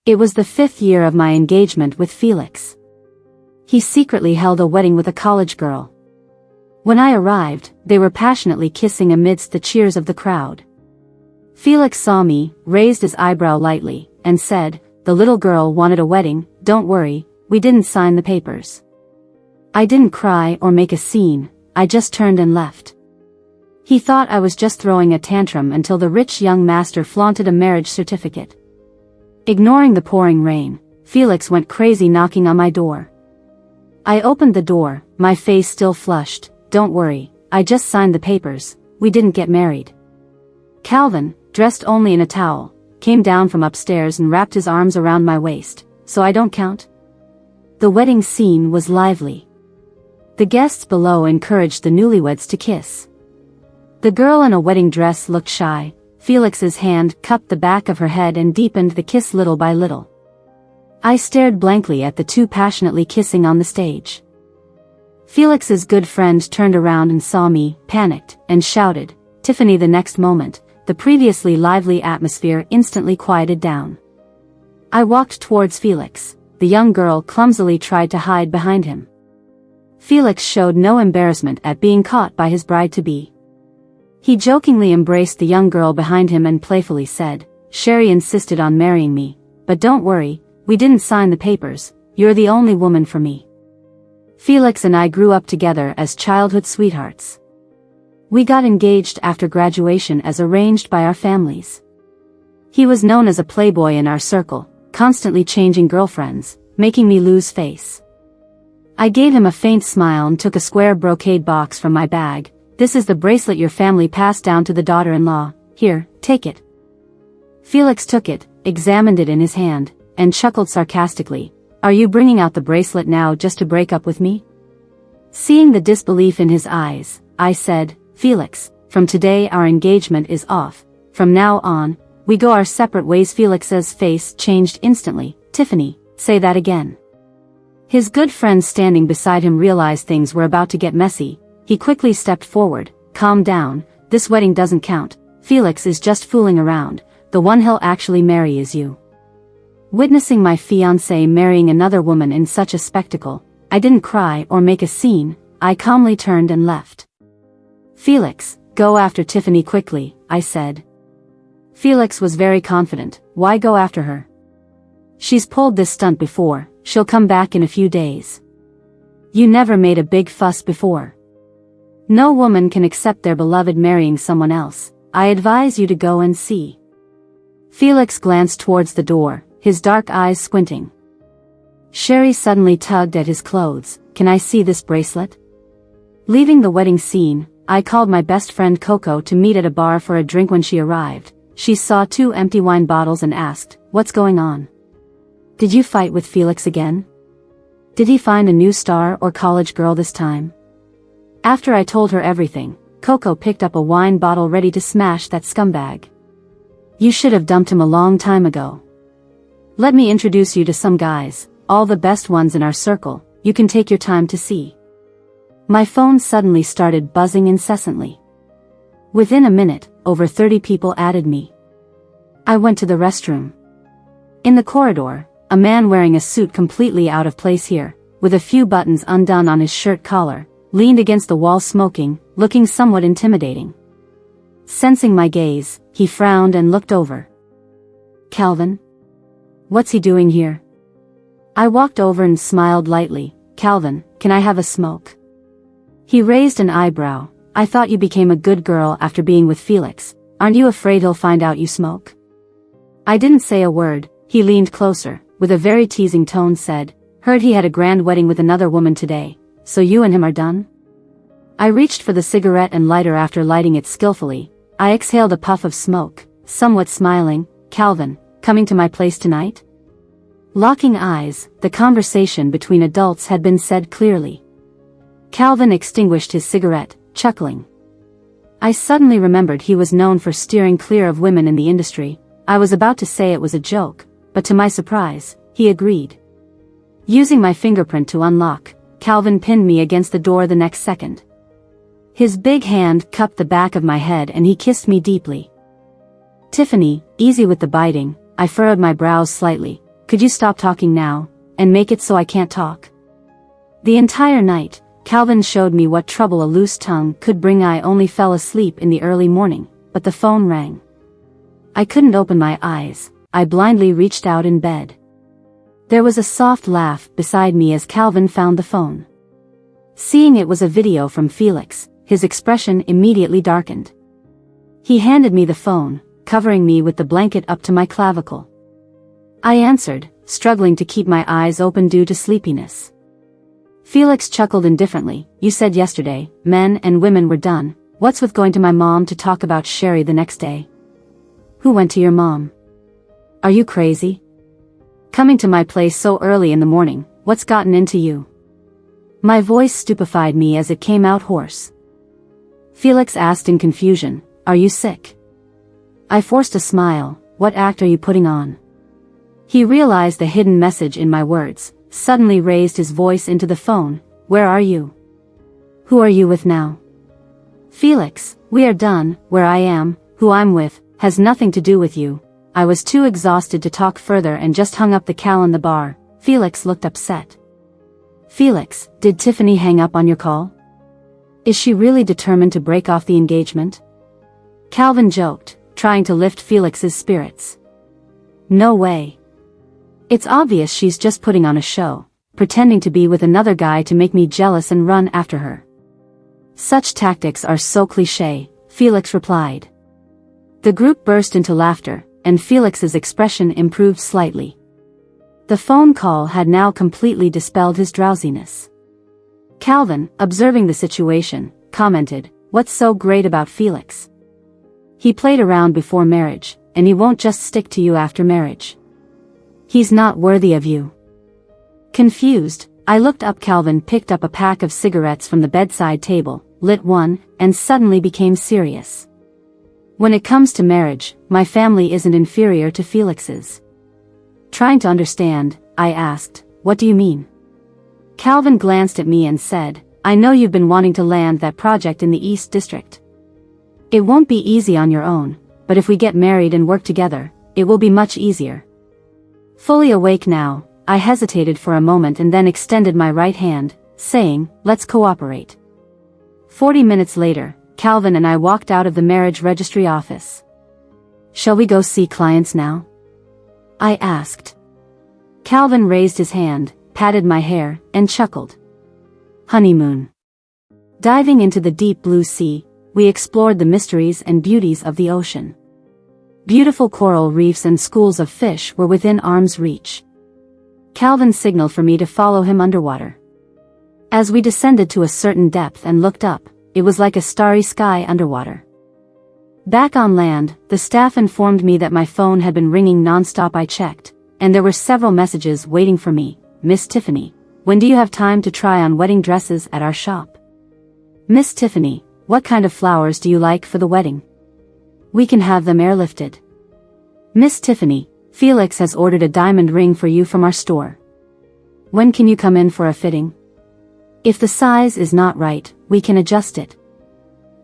It was the 5th year of my engagement with Felix. He secretly held a wedding with a college girl. When I arrived, they were passionately kissing amidst the cheers of the crowd. Felix saw me, raised his eyebrow lightly, and said, "The little girl wanted a wedding, don't worry, we didn't sign the papers." I didn't cry or make a scene, I just turned and left. He thought I was just throwing a tantrum until the rich young master flaunted a marriage certificate. Ignoring the pouring rain, Felix went crazy knocking on my door. I opened the door, my face still flushed. "Don't worry, I just signed the papers, we didn't get married." Calvin, dressed only in a towel, came down from upstairs and wrapped his arms around my waist. "So I don't count?" The wedding scene was lively. The guests below encouraged the newlyweds to kiss. The girl in a wedding dress looked shy. Felix's hand cupped the back of her head and deepened the kiss little by little. I stared blankly at the two passionately kissing on the stage. Felix's good friend turned around and saw me, panicked, and shouted, "Tiffany!" The next moment, the previously lively atmosphere instantly quieted down. I walked towards Felix. The young girl clumsily tried to hide behind him. Felix showed no embarrassment at being caught by his bride-to-be. He jokingly embraced the young girl behind him and playfully said, "Sherry insisted on marrying me, but don't worry, we didn't sign the papers, you're the only woman for me." Felix and I grew up together as childhood sweethearts. We got engaged after graduation as arranged by our families. He was known as a playboy in our circle, constantly changing girlfriends, making me lose face. I gave him a faint smile and took a square brocade box from my bag. "This is the bracelet your family passed down to the daughter-in-law, here, take it." Felix took it, examined it in his hand, and chuckled sarcastically. "Are you bringing out the bracelet now just to break up with me?" Seeing the disbelief in his eyes, I said, "Felix, from today our engagement is off. From now on, we go our separate ways." Felix's face changed instantly. "Tiffany, say that again." His good friend standing beside him realized things were about to get messy. He quickly stepped forward. "Calm down, this wedding doesn't count. Felix is just fooling around. The one he'll actually marry is you." Witnessing my fiancé marrying another woman in such a spectacle, I didn't cry or make a scene, I calmly turned and left. "Felix, go after Tiffany quickly," I said. Felix was very confident. "Why go after her? She's pulled this stunt before, she'll come back in a few days. You never made a big fuss before. No woman can accept their beloved marrying someone else. I advise you to go and see." Felix glanced towards the door, his dark eyes squinting. Sherry suddenly tugged at his clothes. "Can I see this bracelet?" Leaving the wedding scene, I called my best friend Coco to meet at a bar for a drink. When she arrived, she saw 2 empty wine bottles and asked, "What's going on? Did you fight with Felix again? Did he find a new star or college girl this time?" After I told her everything, Coco picked up a wine bottle ready to smash that scumbag. "You should have dumped him a long time ago. Let me introduce you to some guys, all the best ones in our circle, you can take your time to see." My phone suddenly started buzzing incessantly. Within a minute, over 30 people added me. I went to the restroom. In the corridor, a man wearing a suit completely out of place here, with a few buttons undone on his shirt collar, leaned against the wall smoking, looking somewhat intimidating. Sensing my gaze, he frowned and looked over. "Calvin? What's he doing here?" I walked over and smiled lightly. "Calvin, can I have a smoke?" He raised an eyebrow. "I thought you became a good girl after being with Felix. Aren't you afraid he'll find out you smoke?" I didn't say a word. He leaned closer, with a very teasing tone said, "Heard he had a grand wedding with another woman today, so you and him are done?" I reached for the cigarette and lighter. After lighting it skillfully, I exhaled a puff of smoke, somewhat smiling. "Calvin, coming to my place tonight?" Locking eyes, the conversation between adults had been said clearly. Calvin extinguished his cigarette, chuckling. I suddenly remembered he was known for steering clear of women in the industry. I was about to say it was a joke, but to my surprise, he agreed. Using my fingerprint to unlock, Calvin pinned me against the door the next second. His big hand cupped the back of my head and he kissed me deeply. "Tiffany, easy with the biting," I furrowed my brows slightly. Could you stop talking now, and make it so I can't talk? The entire night, Calvin showed me what trouble a loose tongue could bring. I only fell asleep in the early morning, but the phone rang. I couldn't open my eyes. I blindly reached out in bed. There was a soft laugh beside me as Calvin found the phone. Seeing it was a video from Felix, his expression immediately darkened. He handed me the phone, covering me with the blanket up to my clavicle. I answered, struggling to keep my eyes open due to sleepiness. Felix chuckled indifferently. You said yesterday, men and women were done. What's with going to my mom to talk about Sherry the next day? Who went to your mom? Are you crazy? Coming to my place so early in the morning, what's gotten into you? My voice stupefied me as it came out hoarse. Felix asked in confusion, are you sick? I forced a smile. What act are you putting on? He realized the hidden message in my words, suddenly raised his voice into the phone. Where are you? Who are you with now? Felix, we are done. Where I am, who I'm with, has nothing to do with you. I was too exhausted to talk further and just hung up the call in the bar. Felix looked upset. Felix, did Tiffany hang up on your call? Is she really determined to break off the engagement? Calvin joked, trying to lift Felix's spirits. No way. It's obvious she's just putting on a show, pretending to be with another guy to make me jealous and run after her. Such tactics are so cliché, Felix replied. The group burst into laughter, and Felix's expression improved slightly. The phone call had now completely dispelled his drowsiness. Calvin, observing the situation, commented, what's so great about Felix? He played around before marriage, and he won't just stick to you after marriage. He's not worthy of you. Confused, I looked up. Calvin picked up a pack of cigarettes from the bedside table, lit one, and suddenly became serious. When it comes to marriage, my family isn't inferior to Felix's. Trying to understand, I asked, what do you mean? Calvin glanced at me and said, I know you've been wanting to land that project in the East District. It won't be easy on your own, but if we get married and work together, it will be much easier. Fully awake now, I hesitated for a moment and then extended my right hand, saying, let's cooperate. 40 minutes later, Calvin and I walked out of the marriage registry office. Shall we go see clients now? I asked. Calvin raised his hand, patted my hair, and chuckled. Honeymoon. Diving into the deep blue sea, we explored the mysteries and beauties of the ocean. Beautiful coral reefs and schools of fish were within arm's reach. Calvin signaled for me to follow him underwater. As we descended to a certain depth and looked up, it was like a starry sky underwater. Back on land, the staff informed me that my phone had been ringing non-stop. I checked, and there were several messages waiting for me. Miss Tiffany, when do you have time to try on wedding dresses at our shop? Miss Tiffany, what kind of flowers do you like for the wedding? We can have them airlifted. Miss Tiffany, Felix has ordered a diamond ring for you from our store. When can you come in for a fitting? If the size is not right, we can adjust it.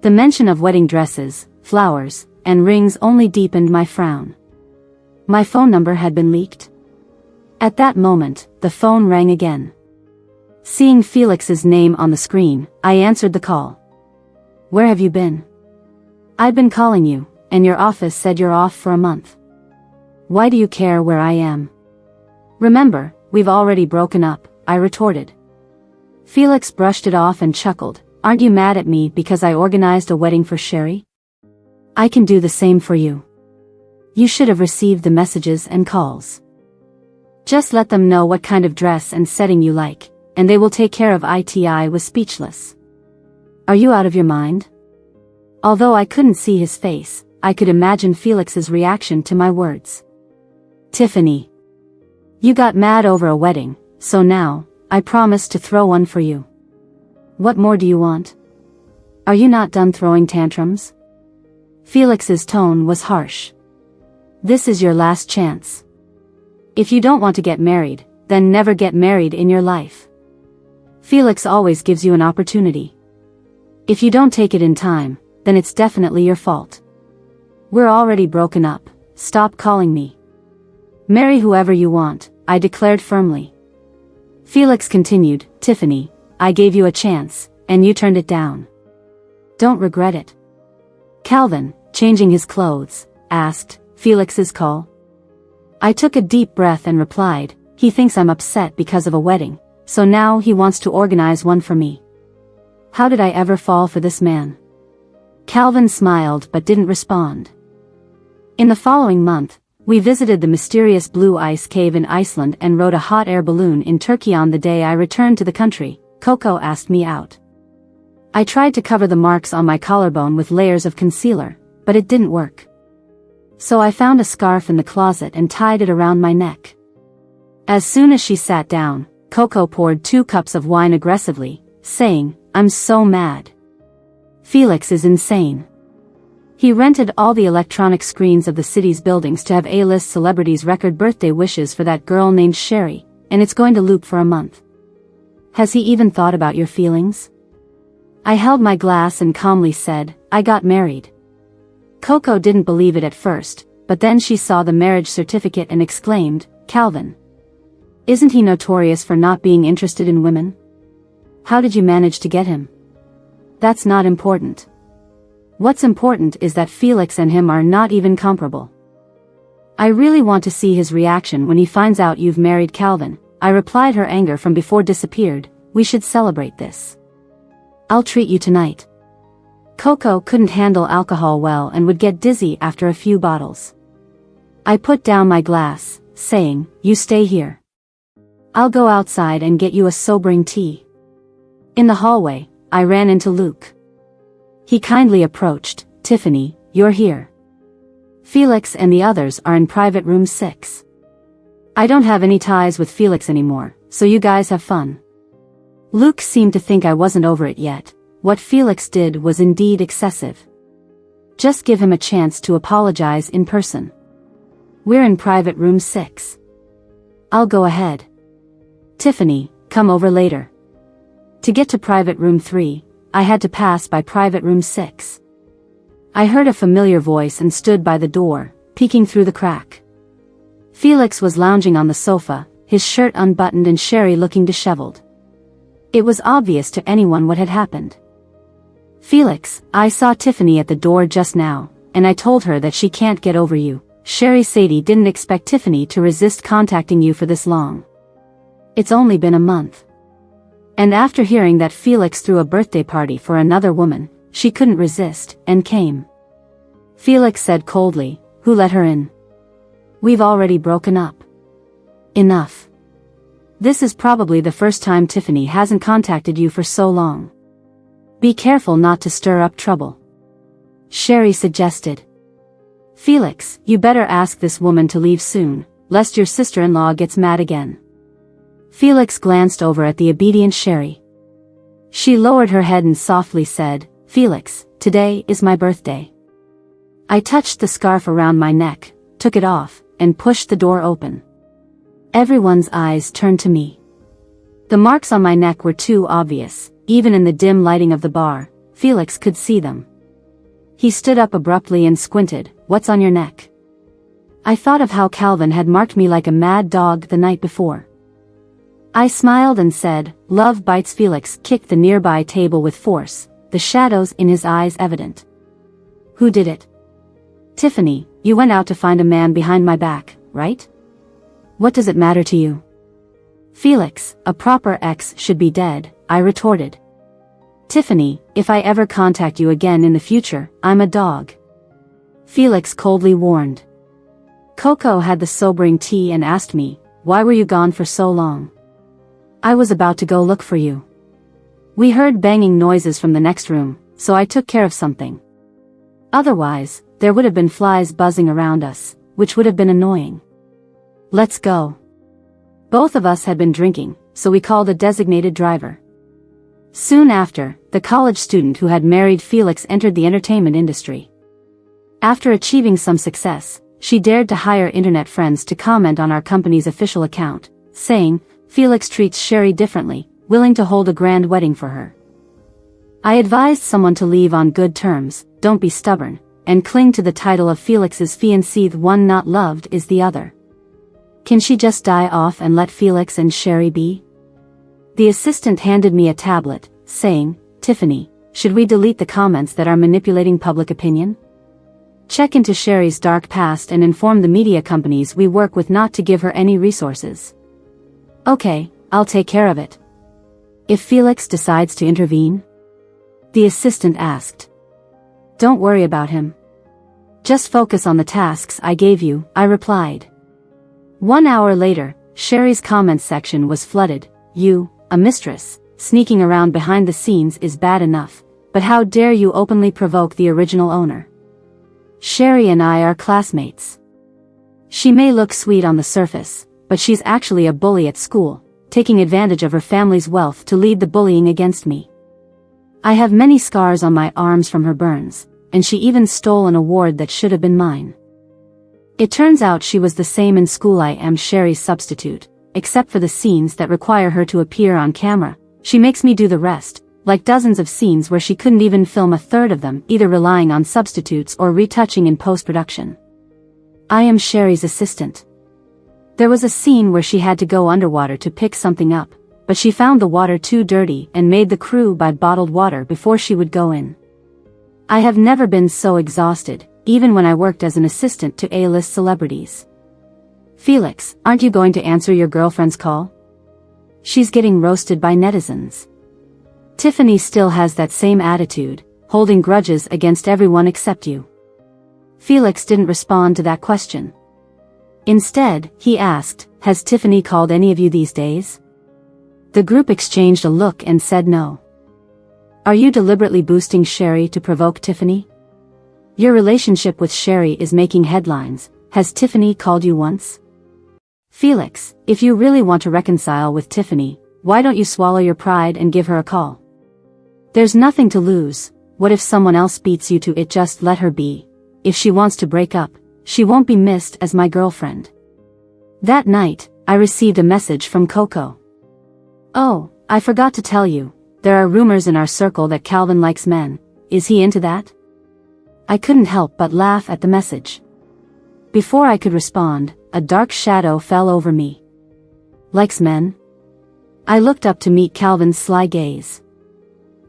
The mention of wedding dresses, flowers, and rings only deepened my frown. My phone number had been leaked. At that moment, the phone rang again. Seeing Felix's name on the screen, I answered the call. Where have you been? I've been calling you, and your office said you're off for a month. Why do you care where I am? Remember, we've already broken up, I retorted. Felix brushed it off and chuckled. Aren't you mad at me because I organized a wedding for Sherry? I can do the same for you. You should have received the messages and calls. Just let them know what kind of dress and setting you like, and they will take care of it. I was speechless. Are you out of your mind? Although I couldn't see his face, I could imagine Felix's reaction to my words. Tiffany. You got mad over a wedding, so now, I promise to throw one for you. What more do you want? Are you not done throwing tantrums? Felix's tone was harsh. This is your last chance. If you don't want to get married, then never get married in your life. Felix always gives you an opportunity. If you don't take it in time, then it's definitely your fault. We're already broken up, stop calling me. Marry whoever you want, I declared firmly. Felix continued, Tiffany, I gave you a chance, and you turned it down. Don't regret it. Calvin, changing his clothes, asked, Felix's call? I took a deep breath and replied, he thinks I'm upset because of a wedding, so now he wants to organize one for me. How did I ever fall for this man? Calvin smiled but didn't respond. In the following month, we visited the mysterious blue ice cave in Iceland and rode a hot air balloon in Turkey. On the day I returned to the country, Coco asked me out. I tried to cover the marks on my collarbone with layers of concealer, but it didn't work. So I found a scarf in the closet and tied it around my neck. As soon as she sat down, Coco poured 2 cups of wine aggressively, saying, I'm so mad. Felix is insane. He rented all the electronic screens of the city's buildings to have A-list celebrities record birthday wishes for that girl named Sherry, and it's going to loop for a month. Has he even thought about your feelings? I held my glass and calmly said, I got married. Coco didn't believe it at first, but then she saw the marriage certificate and exclaimed, Calvin. Isn't he notorious for not being interested in women? How did you manage to get him? That's not important. What's important is that Felix and him are not even comparable. I really want to see his reaction when he finds out you've married Calvin. I replied. Her anger from before disappeared. We should celebrate this. I'll treat you tonight. Coco couldn't handle alcohol well and would get dizzy after a few bottles. I put down my glass, saying, you stay here. I'll go outside and get you a sobering tea. In the hallway, I ran into Luke. He kindly approached, Tiffany, you're here. Felix and the others are in private room 6. I don't have any ties with Felix anymore, so you guys have fun. Luke seemed to think I wasn't over it yet. What Felix did was indeed excessive. Just give him a chance to apologize in person. We're in private room 6. I'll go ahead. Tiffany, come over later. To get to private room 3, I had to pass by private room 6. I heard a familiar voice and stood by the door, peeking through the crack. Felix was lounging on the sofa, his shirt unbuttoned and Sherry looking disheveled. It was obvious to anyone what had happened. Felix, I saw Tiffany at the door just now, and I told her that she can't get over you. Sherry Sadie didn't expect Tiffany to resist contacting you for this long. It's only been a month. And after hearing that Felix threw a birthday party for another woman, she couldn't resist, and came. Felix said coldly, who let her in? We've already broken up. Enough. This is probably the first time Tiffany hasn't contacted you for so long. Be careful not to stir up trouble. Sherry suggested. Felix, you better ask this woman to leave soon, lest your sister-in-law gets mad again. Felix glanced over at the obedient Sherry. She lowered her head and softly said, Felix, today is my birthday. I touched the scarf around my neck, took it off, and pushed the door open. Everyone's eyes turned to me. The marks on my neck were too obvious, even in the dim lighting of the bar. Felix could see them. He stood up abruptly and squinted, what's on your neck? I thought of how Calvin had marked me like a mad dog the night before. I smiled and said, love bites. Felix kicked the nearby table with force, the shadows in his eyes evident. Who did it? Tiffany, you went out to find a man behind my back, right? What does it matter to you? Felix, a proper ex should be dead, I retorted. Tiffany, if I ever contact you again in the future, I'm a dog. Felix coldly warned. Coco had the sobering tea and asked me, why were you gone for so long? I was about to go look for you. We heard banging noises from the next room, so I took care of something. Otherwise, there would have been flies buzzing around us, which would have been annoying. Let's go. Both of us had been drinking, so we called a designated driver. Soon after, the college student who had married Felix entered the entertainment industry. After achieving some success, she dared to hire internet friends to comment on our company's official account, saying, Felix treats Sherry differently, willing to hold a grand wedding for her. I advised someone to leave on good terms, don't be stubborn, and cling to the title of Felix's fiancée. The one not loved is the other. Can she just die off and let Felix and Sherry be? The assistant handed me a tablet, saying, Tiffany, should we delete the comments that are manipulating public opinion? Check into Sherry's dark past and inform the media companies we work with not to give her any resources. Okay, I'll take care of it. If Felix decides to intervene? The assistant asked. Don't worry about him. Just focus on the tasks I gave you, I replied. 1 hour later, Sherry's comments section was flooded. You, a mistress, sneaking around behind the scenes is bad enough, but how dare you openly provoke the original owner? Sherry and I are classmates. She may look sweet on the surface, but she's actually a bully at school, taking advantage of her family's wealth to lead the bullying against me. I have many scars on my arms from her burns, and she even stole an award that should have been mine. It turns out she was the same in school. I am Sherry's substitute, except for the scenes that require her to appear on camera. She makes me do the rest, like dozens of scenes where she couldn't even film a third of them, either relying on substitutes or retouching in post-production. I am Sherry's assistant. There was a scene where she had to go underwater to pick something up, but she found the water too dirty and made the crew buy bottled water before she would go in. I have never been so exhausted, even when I worked as an assistant to A-list celebrities. Felix, aren't you going to answer your girlfriend's call? She's getting roasted by netizens. Tiffany still has that same attitude, holding grudges against everyone except you. Felix didn't respond to that question. Instead, he asked, has Tiffany called any of you these days? The group exchanged a look and said no. Are you deliberately boosting Sherry to provoke Tiffany? Your relationship with Sherry is making headlines. Has Tiffany called you once? Felix, if you really want to reconcile with Tiffany, why don't you swallow your pride and give her a call? There's nothing to lose. What if someone else beats you to it? Just let her be. If she wants to break up, she won't be missed as my girlfriend. That night, I received a message from Coco. Oh, I forgot to tell you, there are rumors in our circle that Calvin likes men. Is he into that? I couldn't help but laugh at the message. Before I could respond, a dark shadow fell over me. Likes men? I looked up to meet Calvin's sly gaze.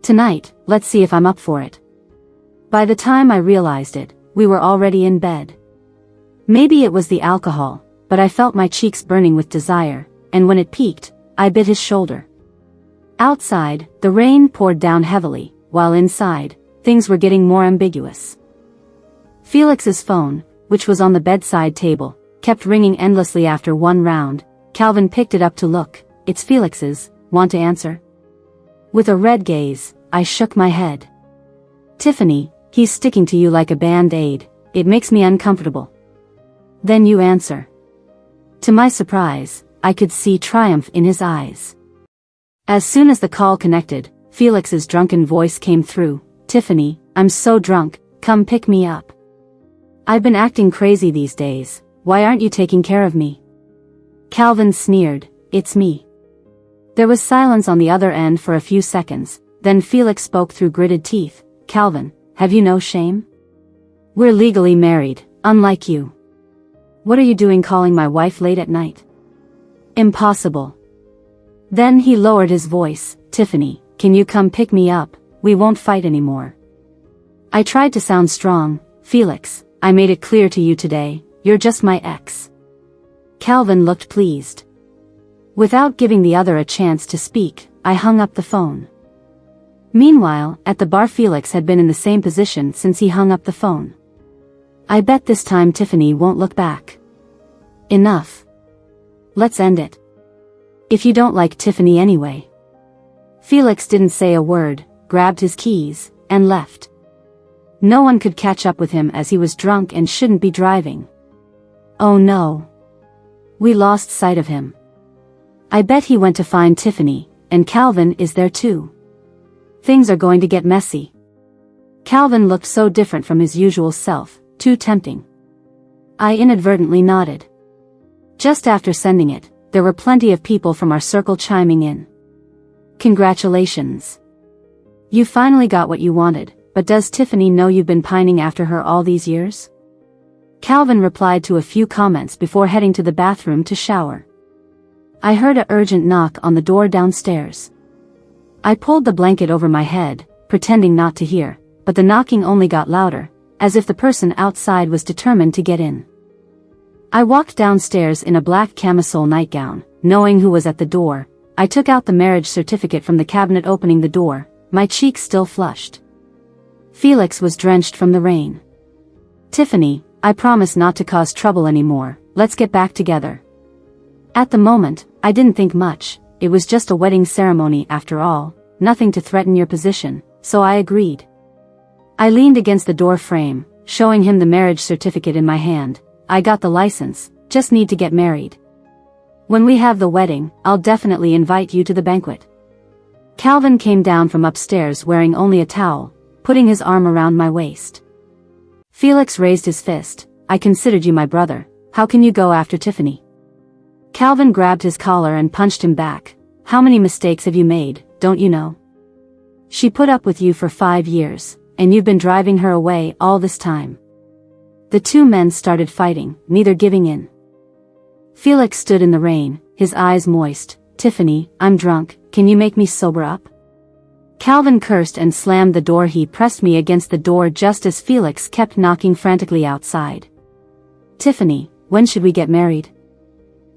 Tonight, let's see if I'm up for it. By the time I realized it, we were already in bed. Maybe it was the alcohol, but I felt my cheeks burning with desire, and when it peaked, I bit his shoulder. Outside, the rain poured down heavily, while inside, things were getting more ambiguous. Felix's phone, which was on the bedside table, kept ringing endlessly. After one round, Calvin picked it up to look. It's Felix's. Want to answer? With a red gaze, I shook my head. Tiffany, he's sticking to you like a band-aid. It makes me uncomfortable. Then you answer. To my surprise, I could see triumph in his eyes. As soon as the call connected, Felix's drunken voice came through. Tiffany, I'm so drunk, come pick me up. I've been acting crazy these days. Why aren't you taking care of me? Calvin sneered. It's me. There was silence on the other end for a few seconds, then Felix spoke through gritted teeth. Calvin, have you no shame? We're legally married, unlike you. What are you doing calling my wife late at night? Impossible. Then he lowered his voice. Tiffany, can you come pick me up? We won't fight anymore. I tried to sound strong. Felix, I made it clear to you today, you're just my ex. Calvin looked pleased. Without giving the other a chance to speak, I hung up the phone. Meanwhile, at the bar, Felix had been in the same position since he hung up the phone. I bet this time Tiffany won't look back. Enough. Let's end it. If you don't like Tiffany anyway. Felix didn't say a word, grabbed his keys, and left. No one could catch up with him as he was drunk and shouldn't be driving. Oh no. We lost sight of him. I bet he went to find Tiffany, and Calvin is there too. Things are going to get messy. Calvin looked so different from his usual self, too tempting. I inadvertently nodded. Just after sending it, there were plenty of people from our circle chiming in. Congratulations. You finally got what you wanted, but does Tiffany know you've been pining after her all these years? Calvin replied to a few comments before heading to the bathroom to shower. I heard an urgent knock on the door downstairs. I pulled the blanket over my head, pretending not to hear, but the knocking only got louder, as if the person outside was determined to get in. I walked downstairs in a black camisole nightgown, knowing who was at the door. I took out the marriage certificate from the cabinet, opening the door, my cheeks still flushed. Felix was drenched from the rain. "Tiffany, I promise not to cause trouble anymore, let's get back together." At the moment, I didn't think much, it was just a wedding ceremony after all, nothing to threaten your position, so I agreed. I leaned against the door frame, showing him the marriage certificate in my hand. "I got the license, just need to get married. When we have the wedding, I'll definitely invite you to the banquet." Calvin came down from upstairs wearing only a towel, putting his arm around my waist. Felix raised his fist. "I considered you my brother, how can you go after Tiffany?" Calvin grabbed his collar and punched him back. "How many mistakes have you made, don't you know? She put up with you for 5 years, and you've been driving her away all this time." The two men started fighting, neither giving in. Felix stood in the rain, his eyes moist. "Tiffany, I'm drunk, can you make me sober up?" Calvin cursed and slammed the door. He pressed me against the door just as Felix kept knocking frantically outside. "Tiffany, when should we get married?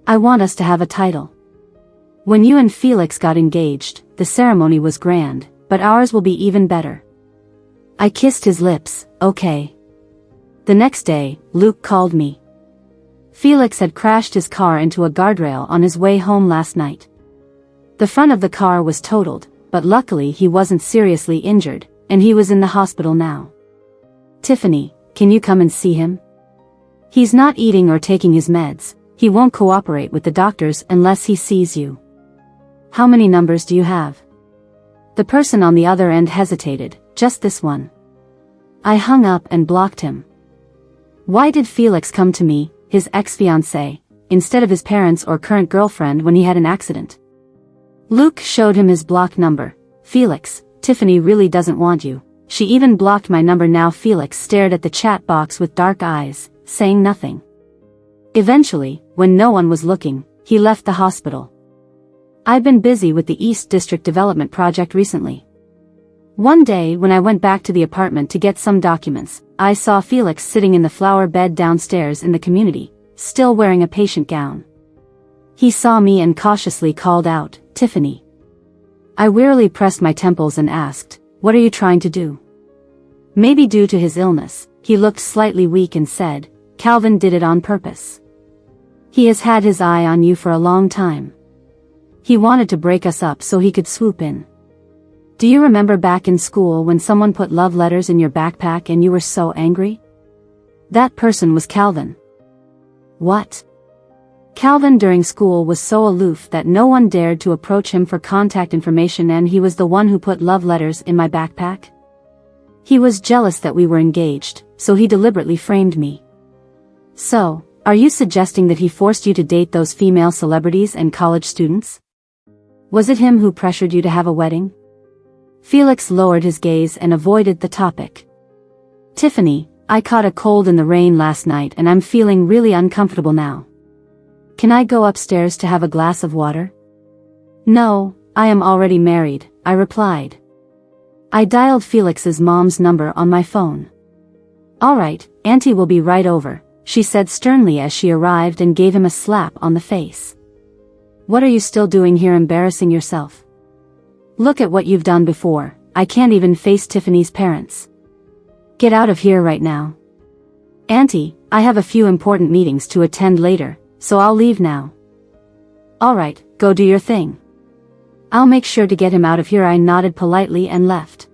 I want us to have a title. When you and Felix got engaged, the ceremony was grand, but ours will be even better." I kissed his lips. "Okay." The next day, Luke called me. Felix had crashed his car into a guardrail on his way home last night. The front of the car was totaled, but luckily he wasn't seriously injured, and he was in the hospital now. "Tiffany, can you come and see him? He's not eating or taking his meds, he won't cooperate with the doctors unless he sees you." "How many numbers do you have?" The person on the other end hesitated. "Just this one." I hung up and blocked him. Why did Felix come to me, his ex-fiancée, instead of his parents or current girlfriend when he had an accident? Luke showed him his block number. "Felix, Tiffany really doesn't want you. She even blocked my number now." Felix stared at the chat box with dark eyes, saying nothing. Eventually, when no one was looking, he left the hospital. I've been busy with the East District Development project recently. One day when I went back to the apartment to get some documents, I saw Felix sitting in the flower bed downstairs in the community, still wearing a patient gown. He saw me and cautiously called out, "Tiffany." I wearily pressed my temples and asked, "What are you trying to do?" Maybe due to his illness, he looked slightly weak and said, "Calvin did it on purpose. He has had his eye on you for a long time. He wanted to break us up so he could swoop in. Do you remember back in school when someone put love letters in your backpack and you were so angry? That person was Calvin." "What?" Calvin during school was so aloof that no one dared to approach him for contact information, and he was the one who put love letters in my backpack? He was jealous that we were engaged, so he deliberately framed me. "So, are you suggesting that he forced you to date those female celebrities and college students? Was it him who pressured you to have a wedding?" Felix lowered his gaze and avoided the topic. "Tiffany, I caught a cold in the rain last night and I'm feeling really uncomfortable now. Can I go upstairs to have a glass of water?" "No, I am already married," I replied. I dialed Felix's mom's number on my phone. "All right, Auntie will be right over," she said sternly as she arrived and gave him a slap on the face. "What are you still doing here, embarrassing yourself? Look at what you've done before. I can't even face Tiffany's parents. Get out of here right now." "Auntie, I have a few important meetings to attend later, so I'll leave now." "All right, go do your thing. I'll make sure to get him out of here." I nodded politely and left.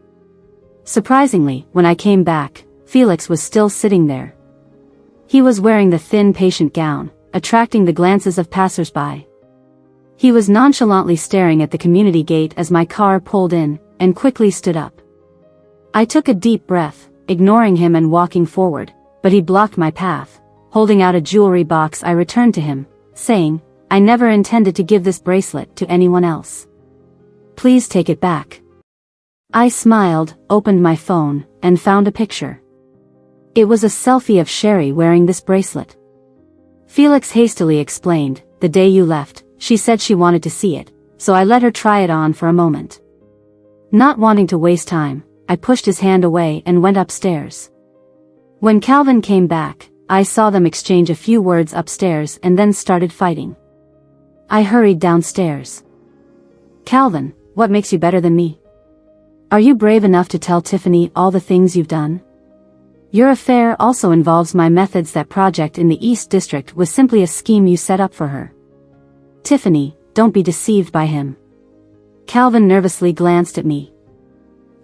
Surprisingly, when I came back, Felix was still sitting there. He was wearing the thin patient gown, attracting the glances of passers-by. He was nonchalantly staring at the community gate as my car pulled in, and quickly stood up. I took a deep breath, ignoring him and walking forward, but he blocked my path. Holding out a jewelry box, I returned to him, saying, "I never intended to give this bracelet to anyone else. Please take it back." I smiled, opened my phone, and found a picture. It was a selfie of Sherry wearing this bracelet. Felix hastily explained, the day you left, she said she wanted to see it, so I let her try it on for a moment. Not wanting to waste time, I pushed his hand away and went upstairs. When Calvin came back, I saw them exchange a few words upstairs and then started fighting. I hurried downstairs. Calvin, what makes you better than me? Are you brave enough to tell Tiffany all the things you've done? Your affair also involves my methods. That project in the East District was simply a scheme you set up for her. Tiffany, don't be deceived by him. Calvin nervously glanced at me.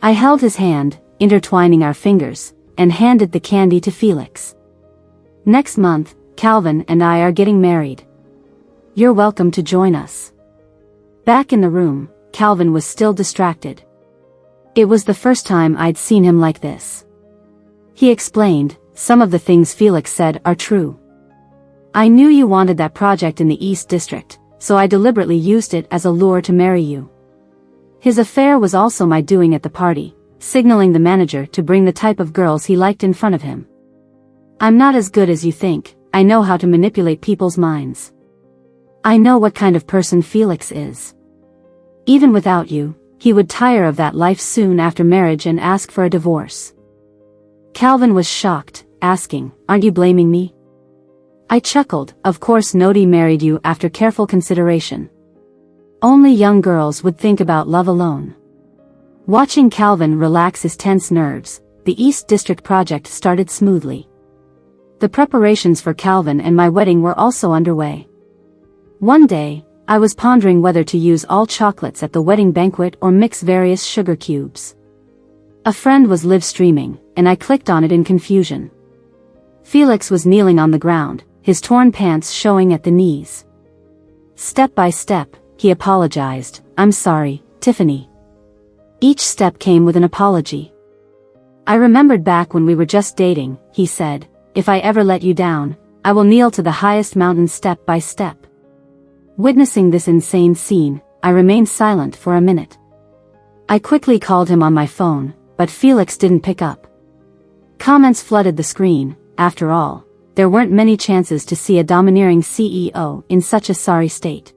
I held his hand, intertwining our fingers, and handed the candy to Felix. Next month, Calvin and I are getting married. You're welcome to join us. Back in the room, Calvin was still distracted. It was the first time I'd seen him like this. He explained, some of the things Felix said are true. I knew you wanted that project in the East District, so I deliberately used it as a lure to marry you. His affair was also my doing at the party, signaling the manager to bring the type of girls he liked in front of him. I'm not as good as you think. I know how to manipulate people's minds. I know what kind of person Felix is. Even without you, he would tire of that life soon after marriage and ask for a divorce. Calvin was shocked, asking, aren't you blaming me? I chuckled, of course Nodi married you after careful consideration. Only young girls would think about love alone. Watching Calvin relax his tense nerves, the East District project started smoothly. The preparations for Calvin and my wedding were also underway. One day, I was pondering whether to use all chocolates at the wedding banquet or mix various sugar cubes. A friend was live streaming, and I clicked on it in confusion. Felix was kneeling on the ground, his torn pants showing at the knees. Step by step, he apologized, I'm sorry, Tiffany. Each step came with an apology. I remembered back when we were just dating, he said, if I ever let you down, I will kneel to the highest mountain step by step. Witnessing this insane scene, I remained silent for a minute. I quickly called him on my phone, but Felix didn't pick up. Comments flooded the screen. After all, there weren't many chances to see a domineering CEO in such a sorry state.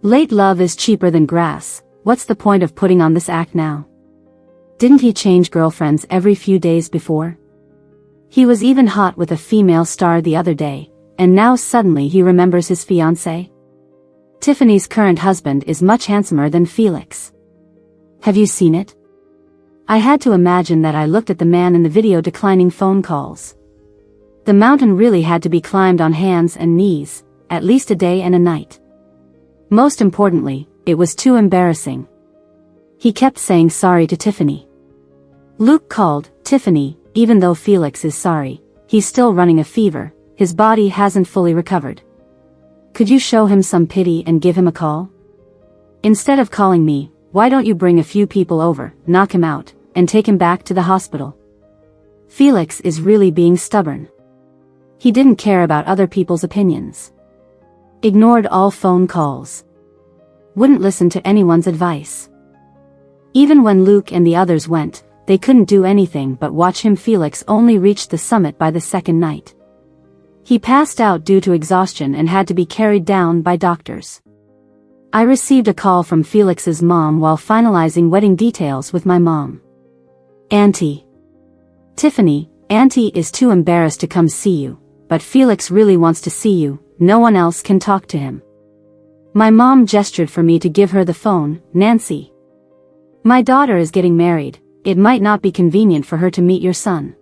Late love is cheaper than grass. What's the point of putting on this act now? Didn't he change girlfriends every few days before? He was even hot with a female star the other day, and now suddenly he remembers his fiancée? Tiffany's current husband is much handsomer than Felix. Have you seen it? I had to imagine that I looked at the man in the video declining phone calls. The mountain really had to be climbed on hands and knees, at least a day and a night. Most importantly, it was too embarrassing. He kept saying sorry to Tiffany. Luke called, Tiffany, even though Felix is sorry, he's still running a fever, his body hasn't fully recovered. Could you show him some pity and give him a call? Instead of calling me, why don't you bring a few people over, knock him out, and take him back to the hospital? Felix is really being stubborn. He didn't care about other people's opinions. Ignored all phone calls. Wouldn't listen to anyone's advice. Even when Luke and the others went, they couldn't do anything but watch him. Felix only reached the summit by the second night. He passed out due to exhaustion and had to be carried down by doctors. I received a call from Felix's mom while finalizing wedding details with my mom. Auntie. Tiffany, Auntie is too embarrassed to come see you, but Felix really wants to see you, no one else can talk to him. My mom gestured for me to give her the phone. Nancy. My daughter is getting married, it might not be convenient for her to meet your son.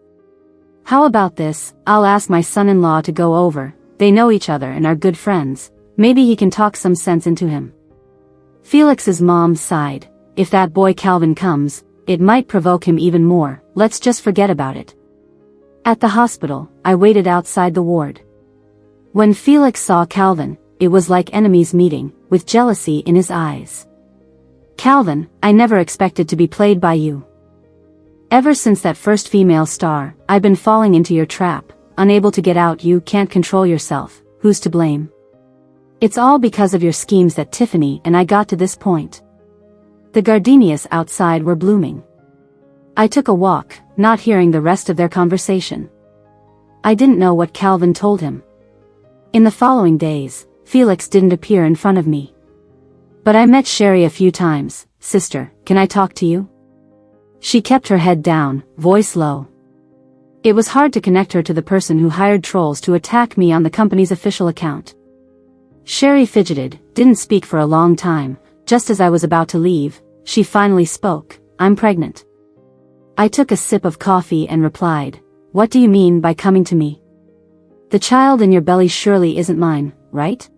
How about this, I'll ask my son-in-law to go over, they know each other and are good friends, maybe he can talk some sense into him. Felix's mom sighed, if that boy Calvin comes, it might provoke him even more, let's just forget about it. At the hospital, I waited outside the ward. When Felix saw Calvin, it was like enemies meeting, with jealousy in his eyes. Calvin, I never expected to be played by you. Ever since that first female star, I've been falling into your trap, unable to get out. You can't control yourself, who's to blame? It's all because of your schemes that Tiffany and I got to this point. The gardenias outside were blooming. I took a walk, not hearing the rest of their conversation. I didn't know what Calvin told him. In the following days, Felix didn't appear in front of me. But I met Sherry a few times. "Sister, can I talk to you?" She kept her head down, voice low. It was hard to connect her to the person who hired trolls to attack me on the company's official account. Sherry fidgeted, didn't speak for a long time. Just as I was about to leave, she finally spoke. "I'm pregnant." I took a sip of coffee and replied, "What do you mean by coming to me? The child in your belly surely isn't mine, right?"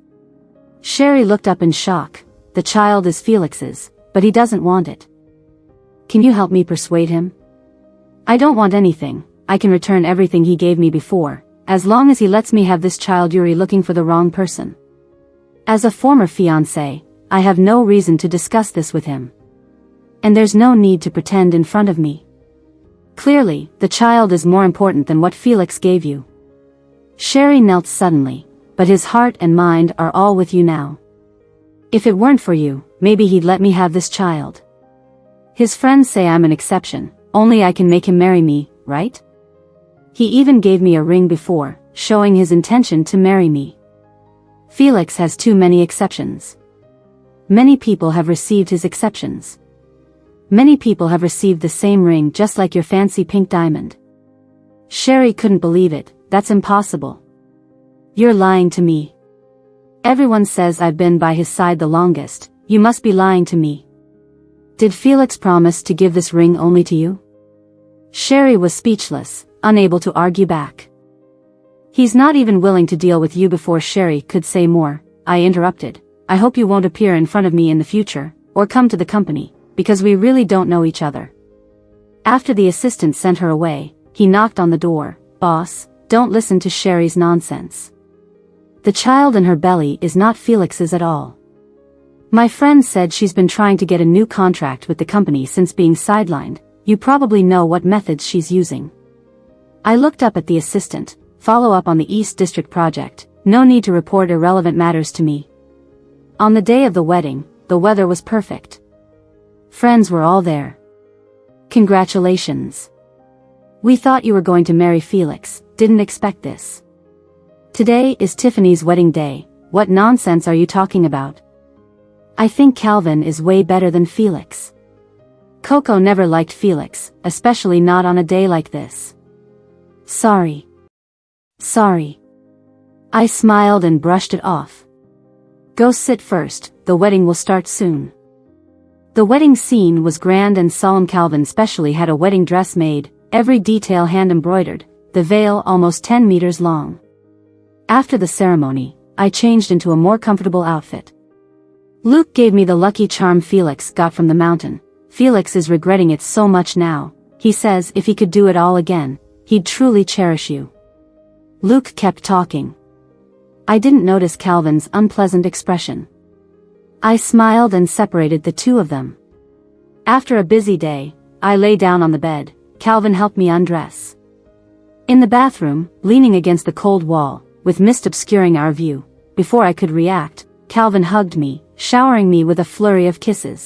Sherry looked up in shock. "The child is Felix's, but he doesn't want it. Can you help me persuade him?" "I don't want anything. I can return everything he gave me before, as long as he lets me have this child." "You're looking for the wrong person. As a former fiancé, I have no reason to discuss this with him. And there's no need to pretend in front of me. Clearly, the child is more important than what Felix gave you." Sherry knelt suddenly, "But his heart and mind are all with you now. If it weren't for you, maybe he'd let me have this child. His friends say I'm an exception, only I can make him marry me, right? He even gave me a ring before, showing his intention to marry me. Felix has too many exceptions. Many people have received his exceptions. Many people have received the same ring just like your fancy pink diamond." Sherry couldn't believe it. "That's impossible. You're lying to me. Everyone says I've been by his side the longest. You must be lying to me. Did Felix promise to give this ring only to you?" Sherry was speechless, unable to argue back. "He's not even willing to deal with you." Before Sherry could say more, I interrupted. "I hope you won't appear in front of me in the future, or come to the company, because we really don't know each other." After the assistant sent her away, he knocked on the door. "Boss, don't listen to Sherry's nonsense. The child in her belly is not Felix's at all. My friend said she's been trying to get a new contract with the company since being sidelined. You probably know what methods she's using." I looked up at the assistant. "Follow up on the East District project. No need to report irrelevant matters to me." On the day of the wedding, the weather was perfect. Friends were all there. "Congratulations. We thought you were going to marry Felix, didn't expect this. Today is Tiffany's wedding day. What nonsense are you talking about? I think Calvin is way better than Felix. Coco never liked Felix, especially not on a day like this. Sorry. Sorry." I smiled and brushed it off. "Go sit first, the wedding will start soon." The wedding scene was grand and solemn. Calvin specially had a wedding dress made, every detail hand embroidered, the veil almost 10 meters long. After the ceremony, I changed into a more comfortable outfit. Luke gave me the lucky charm Felix got from the mountain. Felix is regretting it so much now. He says if he could do it all again, he'd truly cherish you. Luke kept talking. I didn't notice Calvin's unpleasant expression. I smiled and separated the two of them. After a busy day, I lay down on the bed. Calvin helped me undress. In the bathroom, leaning against the cold wall, with mist obscuring our view, before I could react, Calvin hugged me, showering me with a flurry of kisses.